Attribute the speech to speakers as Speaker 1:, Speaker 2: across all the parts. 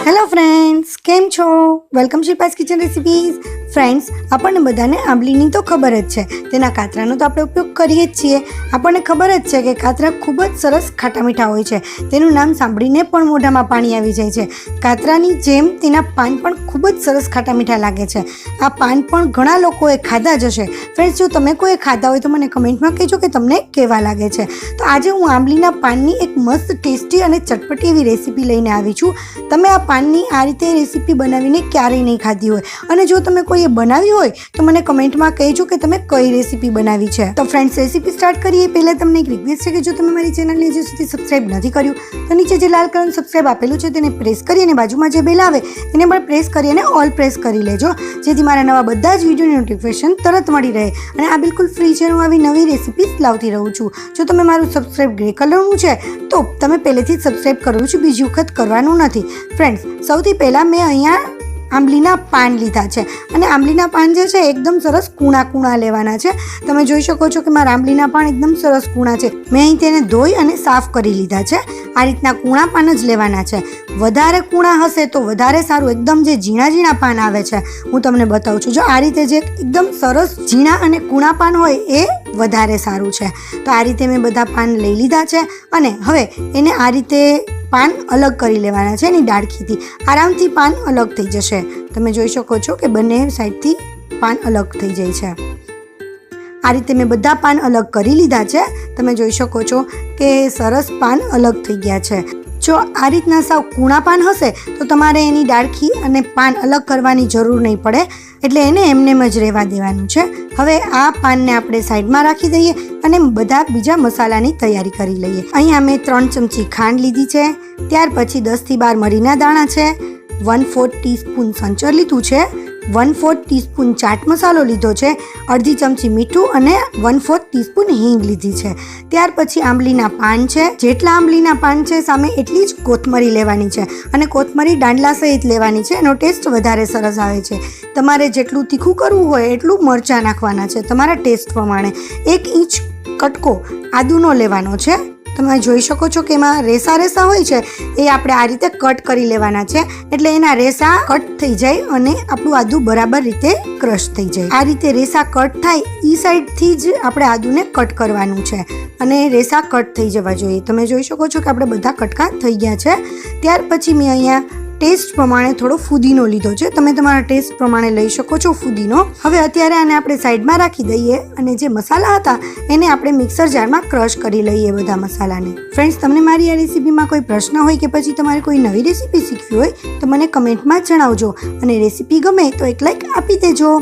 Speaker 1: Hello friends, કેમ છો? Welcome Shilpa's kitchen recipes. Friends, આપણને બધાને આંબલીની તો ખબર જ છે, તેના કાતરાનો તો આપણે ઉપયોગ કરીએ જ છીએ. આપણને ખબર જ છે કે કાતરા ખૂબ જ સરસ ખાટા મીઠા હોય છે. તેનું નામ સાંભળીને પણ મોઢામાં પાણી આવી જાય છે. કાતરાની જેમ તેના પાન પણ ખૂબ જ સરસ ખાટા મીઠા લાગે છે. આ પાન પણ ઘણા લોકોએ ખાધા જ હશે. ફ્રેન્ડ્સ, જો તમે કોઈ ખાધા હોય તો મને કમેન્ટમાં કહેજો કે તમને કેવા લાગે છે. તો આજે હું આંબલીના પાનની એક મસ્ત ટેસ્ટી અને ચટપટી એવી રેસીપી લઈને આવી છું. તમે આ પાનની આ રીતે રેસીપી બનાવીને ક્યારેય નહીં ખાધી હોય, અને જો તમે કોઈએ બનાવી હોય તો મને કમેન્ટમાં કહેજો કે તમે કઈ રેસીપી બનાવી છે. તો ફ્રેન્ડ્સ, રેસીપી સ્ટાર્ટ કરીએ પહેલાં તમને એક રિક્વેસ્ટ છે કે જો તમે મારી ચેનલને હજુ સુધી સબસ્ક્રાઇબ નથી કર્યું તો નીચે જે લાલ કલરનું સબસ્ક્રાઇબ આપેલું છે તેને પ્રેસ કરી અને બાજુમાં જે બેલ આવે તેને પણ પ્રેસ કરી અને ઓલ પ્રેસ કરી લેજો, જેથી મારા નવા બધા જ વિડીયોની નોટિફિકેશન તરત મળી રહે. અને આ બિલકુલ ફ્રી છે, હું આવી નવી રેસીપીસ લાવતી રહું છું. જો તમે મારું સબસ્ક્રાઇબ ગ્રે કલરનું છે તો તમે પહેલેથી જ સબસ્ક્રાઇબ કરવું છે, બીજી વખત કરવાનું નથી. ફ્રેન્ડ્સ, સૌથી પહેલાં મેં અહીંયા આંબલીના પાન લીધા છે, અને આંબલીના પાન જે છે એકદમ સરસ કૂણા કૂણા લેવાના છે. તમે જોઈ શકો છો કે મારા આંબલીના પાન એકદમ સરસ કૂણા છે. મેં અહીં તેને ધોઈ અને સાફ કરી લીધા છે. આ રીતના કૂણા પાન જ લેવાના છે. વધારે કૂણા હશે તો વધારે સારું. એકદમ જે ઝીણા ઝીણા પાન આવે છે હું તમને બતાવું છું. જો આ રીતે જે એકદમ સરસ ઝીણા અને કૂણા પાન હોય એ વધારે સારું છે. તો આ રીતે મેં બધા પાન લઈ લીધા છે, અને હવે એને આ રીતે પાન અલગ કરી લેવાના છે. એની ડાળખીથી આરામથી પાન અલગ થઈ જશે. તમે જોઈ શકો છો કે બંને સાઈડથી પાન અલગ થઈ જાય છે. આ રીતે મેં બધા પાન અલગ કરી લીધા છે. તમે જોઈ શકો છો કે સરસ પાન અલગ થઈ ગયા છે. જો આ રીતના સાવ કૂણા પાન હશે તો તમારે એની ડાળખી અને પાન અલગ કરવાની જરૂર નહીં પડે, એટલે એને એમનેમ જ રહેવા દેવાનું છે. હવે આ પાનને આપણે સાઈડમાં રાખી દઈએ અને બધા બીજા મસાલાની તૈયારી કરી લઈએ. અહીંયા મેં 3 ચમચી ખાંડ લીધી છે. ત્યાર પછી 10 થી 12 મરીના દાણા છે. 1/4 ટીસ્પૂન સંચર લીધું છે. 1/4 ટીસ્પૂન ચાટ મસાલો લીધો છે. અડધી ચમચી મીઠું અને 1/4 ટીસ્પૂન હિંગ લીધી છે. ત્યાર પછી આંબલીના પાન છે. જેટલા આંબલીના પાન છે સામે એટલી જ કોથમરી લેવાની છે, અને કોથમરી દાંડલા સહિત લેવાની છે. એનો ટેસ્ટ વધારે સરસ આવે છે. તમારે જેટલું તીખું કરવું હોય એટલું મરચાં નાખવાના છે તમારા ટેસ્ટ પ્રમાણે. 1 ઇંચ કટકો આદુનો લેવાનો છે. તમે જોઈ શકો છો કે એમાં રેસા રેસા હોય છે, એ આપણે આ રીતે કટ કરી લેવાના છે, એટલે એના રેસા કટ થઈ જાય અને આપણું આદુ બરાબર રીતે ક્રશ થઈ જાય. આ રીતે રેસા કટ થાય એ સાઈડથી જ આપણે આદુને કટ કરવાનું છે, અને રેસા કટ થઈ જવા જોઈએ. તમે જોઈ શકો છો કે આપણે બધા કટકા થઈ ગયા છે. ત્યાર પછી મેં અહીંયા ટેસ્ટ પ્રમાણે થોડો ફુદીનો લીધો છે. તમે તમારા ટેસ્ટ પ્રમાણે લઈ શકો છો ફુદીનો. હવે અત્યારે આને આપણે સાઈડમાં રાખી દઈએ, અને જે મસાલા હતા એને આપણે મિક્સર જારમાં ક્રશ કરી લઈએ બધા મસાલાને. ફ્રેન્ડ્સ, તમને મારી આ રેસીપીમાં કોઈ પ્રશ્ન હોય કે પછી તમારે કોઈ નવી રેસીપી શીખવી હોય તો મને કમેન્ટમાં જણાવજો, અને રેસીપી ગમે તો એક લાઈક આપી દેજો.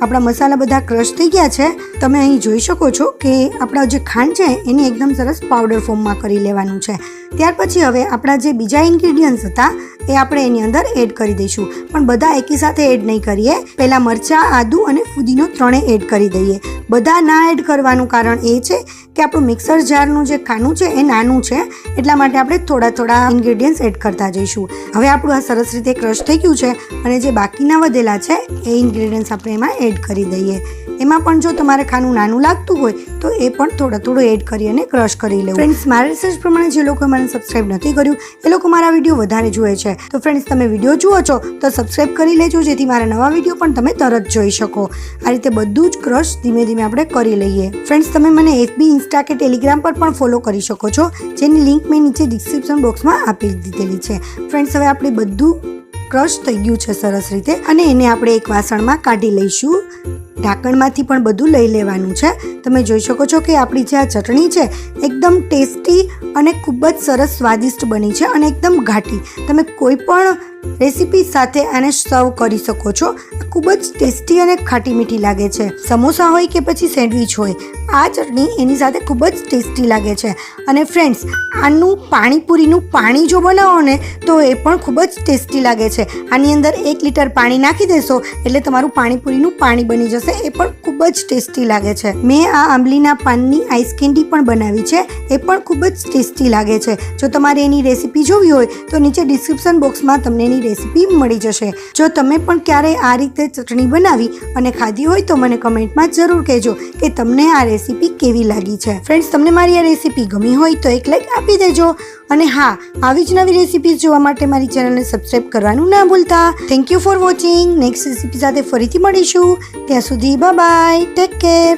Speaker 1: આપણા મસાલા બધા ક્રશ થઈ ગયા છે. તમે અહીં જોઈ શકો છો કે આપણા જે ખાંડ છે એને એકદમ સરસ પાવડર ફોર્મમાં કરી લેવાનું છે. ત્યાર પછી હવે આપણા જે બીજા ઇન્ગ્રીડિયન્ટ્સ હતા એ આપણે એની અંદર એડ કરી દઈશું, પણ બધા એકી સાથે એડ નહીં કરીએ. પહેલાં મરચાં, આદુ અને ફુદીનો ત્રણેય એડ કરી દઈએ. બધા ના એડ કરવાનું કારણ એ છે કે આપણું મિક્સર જારનું જે ખાનું છે એ નાનું છે, એટલા માટે આપણે થોડા થોડા ઇન્ગ્રીડિયન્ટ્સ એડ કરતા જઈશું. હવે આપણું આ સરસ રીતે ક્રશ થઈ ગયું છે, અને જે બાકીના વધેલા છે એ ઇન્ગ્રીડિયન્ટ્સ આપણે એમાં એડ કરી દઈએ. એમાં પણ જો તમારે ખાનું નાનું લાગતું હોય તો એ પણ થોડું થોડું એડ કરી અને ક્રશ કરી લેવું. ફ્રેન્ડ્સ, મારા રિસર્ચ પ્રમાણે જે લોકો મને સબસ્ક્રાઇબ નથી કર્યું એ લોકો મારા વિડીયો વધારે જુએ છે. તો ફ્રેન્ડ્સ, તમે વિડીયો જુઓ છો તો સબસ્ક્રાઇબ કરી લેજો, જેથી મારા નવા વિડીયો પણ તમે તરત જોઈ શકો. આ રીતે બધું જ ક્રશ ધીમે ધીમે આપણે કરી લઈએ. ફ્રેન્ડ્સ, તમે મને FB, ઇન્સ્ટા કે ટેલિગ્રામ પર પણ ફોલો કરી શકો છો, જેની લિંક મેં નીચે ડિસ્ક્રિપ્શન બોક્સમાં આપી દીધેલી છે. ફ્રેન્ડ્સ, હવે આપણે બધું ક્રશ થઈ ગયું છે સરસ રીતે, અને એને આપણે એક વાસણમાં કાઢી લઈશું. ઢાંકણમાંથી પણ બધું લઈ લેવાનું છે. તમે જોઈ શકો છો કે આપણી જે આ ચટણી છે એકદમ ટેસ્ટી અને ખૂબ જ સરસ સ્વાદિષ્ટ બની છે, અને એકદમ ઘાટી. તમે કોઈ પણ રેસીપી સાથે આને સર્વ કરી શકો છો. ખૂબ જ ટેસ્ટી અને ખાટી મીઠી લાગે છે. સમોસા હોય કે પછી સેન્ડવિચ હોય, આ ચટણી એની સાથે ખૂબ જ ટેસ્ટી લાગે છે. અને ફ્રેન્ડ્સ, આનું પાણીપુરીનું પાણી જો બનાવો ને તો એ પણ ખૂબ જ ટેસ્ટી લાગે છે. આની અંદર 1 લીટર પાણી નાખી દેશો એટલે તમારું પાણીપુરીનું પાણી બની જશે. એ પણ ખૂબ જ ટેસ્ટી લાગે છે. મેં આ આંબલીના પાનની આઈસ કેન્ડી પણ બનાવી છે, એ પણ ખૂબ જ ટેસ્ટી લાગે છે. જો તમારે એની રેસીપી જોવી હોય તો નીચે ડિસ્ક્રિપ્શન બોક્સમાં તમને એની રેસીપી મળી જશે. જો તમે પણ ક્યારેય આ રીતે ચટણી બનાવી અને ખાધી હોય તો મને કમેન્ટમાં જરૂર કહેજો કે તમને આ રેસીપી કેવી લાગી છે. ફ્રેન્ડ્સ, તમને મારી આ રેસીપી ગમી હોય તો એક લાઈક આપી દેજો. અને હા, આવી જ નવી રેસીપીઝ જોવા માટે મારી ચેનલને સબસ્ક્રાઇબ કરવાનું ના ભૂલતા. Thank you for watching. Next recipe સાથે ફરીથી મળીશું. ત્યાં સુધી બાય બાય, ટેક કેર.